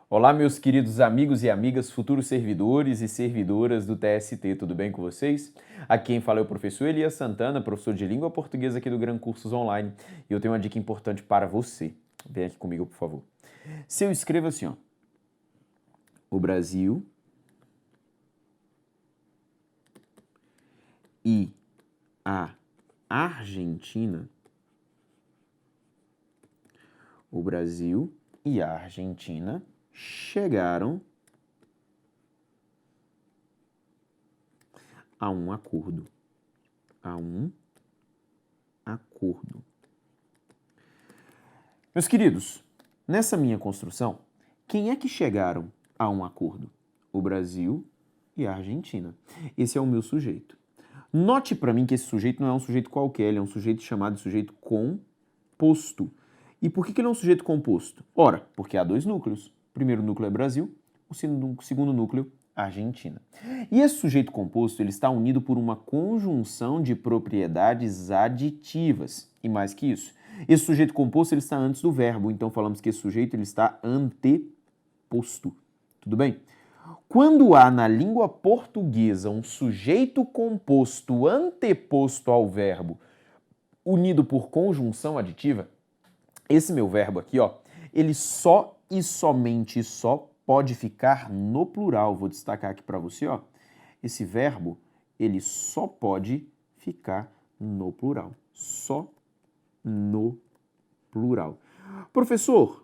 Olá, meus queridos amigos e amigas, futuros servidores e servidoras do TST, tudo bem com vocês? Aqui quem fala é o professor Elias Santana, professor de língua portuguesa aqui do Gran Cursos Online, e eu tenho uma dica importante para você. Vem aqui comigo, por favor. Se eu escrevo assim, ó, o Brasil e a Argentina, o Brasil e a Argentina chegaram a um acordo. Meus queridos, nessa minha construção, quem é que chegaram a um acordo? O Brasil e a Argentina. Esse é o meu sujeito. Note para mim que esse sujeito não é um sujeito qualquer, ele é um sujeito chamado de sujeito composto. E por que ele é um sujeito composto? Ora, porque há dois núcleos. O primeiro núcleo é Brasil, o segundo núcleo, Argentina. E esse sujeito composto ele está unido por uma conjunção de propriedades aditivas. E mais que isso, esse sujeito composto ele está antes do verbo, então falamos que esse sujeito ele está anteposto. Tudo bem? Quando há na língua portuguesa um sujeito composto anteposto ao verbo, unido por conjunção aditiva, esse meu verbo aqui, ó, ele só e somente só pode ficar no plural. Vou destacar aqui para você, ó. Esse verbo, ele só pode ficar no plural. Só no plural. Professor,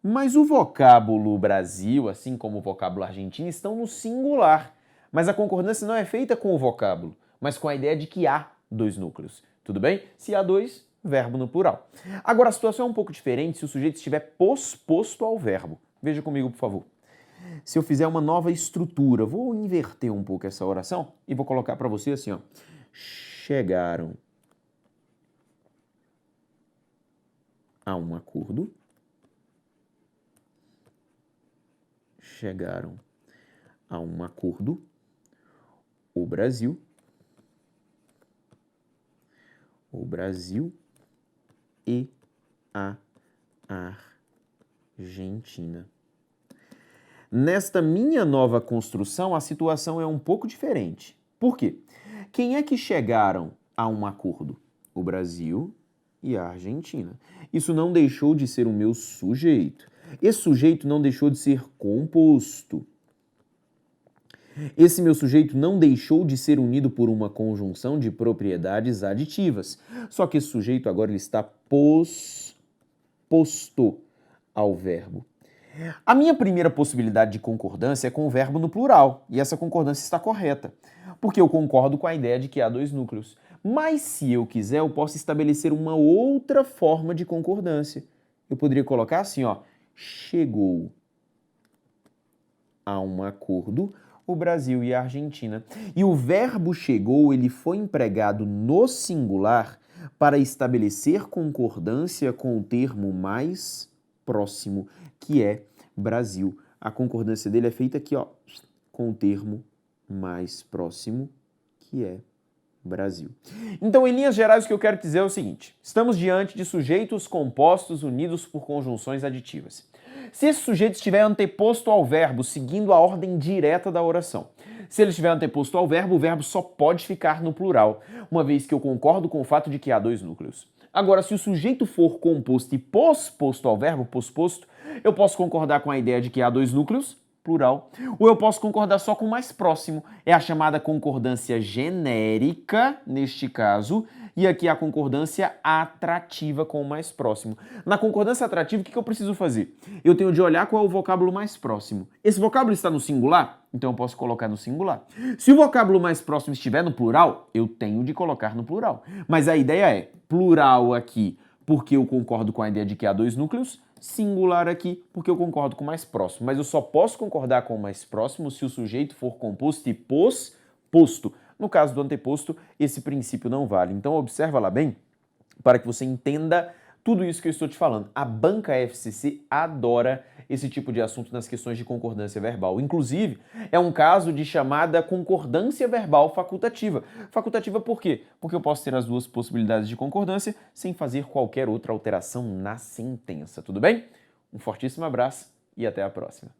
mas o vocábulo Brasil, assim como o vocábulo Argentina, estão no singular. Mas a concordância não é feita com o vocábulo, mas com a ideia de que há dois núcleos. Tudo bem? Se há dois, verbo no plural. Agora, a situação é um pouco diferente se o sujeito estiver posposto ao verbo. Veja comigo, por favor. Se eu fizer uma nova estrutura, vou inverter um pouco essa oração e vou colocar para você assim, ó. Chegaram a um acordo. Chegaram a um acordo o Brasil e a Argentina. Nesta minha nova construção, a situação é um pouco diferente. Por quê? Quem é que chegaram a um acordo? O Brasil e a Argentina. Isso não deixou de ser o meu sujeito. Esse sujeito não deixou de ser composto. Esse meu sujeito não deixou de ser unido por uma conjunção de propriedades aditivas. Só que esse sujeito agora ele está posposto ao verbo. A minha primeira possibilidade de concordância é com o verbo no plural, e essa concordância está correta, porque eu concordo com a ideia de que há dois núcleos. Mas se eu quiser, eu posso estabelecer uma outra forma de concordância. Eu poderia colocar assim, ó, chegou a um acordo o Brasil e a Argentina. E o verbo chegou, ele foi empregado no singular para estabelecer concordância com o termo mais próximo, que é Brasil. A concordância dele é feita aqui, ó, com o termo mais próximo, que é Brasil. Então, em linhas gerais, o que eu quero dizer é o seguinte: estamos diante de sujeitos compostos unidos por conjunções aditivas. Se esse sujeito estiver anteposto ao verbo, seguindo a ordem direta da oração, se ele estiver anteposto ao verbo, o verbo só pode ficar no plural, uma vez que eu concordo com o fato de que há dois núcleos. Agora, se o sujeito for composto e posposto ao verbo, posposto, eu posso concordar com a ideia de que há dois núcleos, plural, ou eu posso concordar só com o mais próximo. É a chamada concordância genérica, neste caso, e aqui a concordância atrativa com o mais próximo. Na concordância atrativa, o que eu preciso fazer? Eu tenho de olhar qual é o vocábulo mais próximo. Esse vocábulo está no singular? Então eu posso colocar no singular. Se o vocábulo mais próximo estiver no plural, eu tenho de colocar no plural. Mas a ideia é plural aqui, porque eu concordo com a ideia de que há dois núcleos, singular aqui, porque eu concordo com o mais próximo. Mas eu só posso concordar com o mais próximo se o sujeito for composto e posposto. No caso do anteposto, esse princípio não vale. Então, observa lá bem, para que você entenda tudo isso que eu estou te falando. A banca FCC adora esse tipo de assunto nas questões de concordância verbal. Inclusive, é um caso de chamada concordância verbal facultativa. Facultativa por quê? Porque eu posso ter as duas possibilidades de concordância sem fazer qualquer outra alteração na sentença. Tudo bem? Um fortíssimo abraço e até a próxima.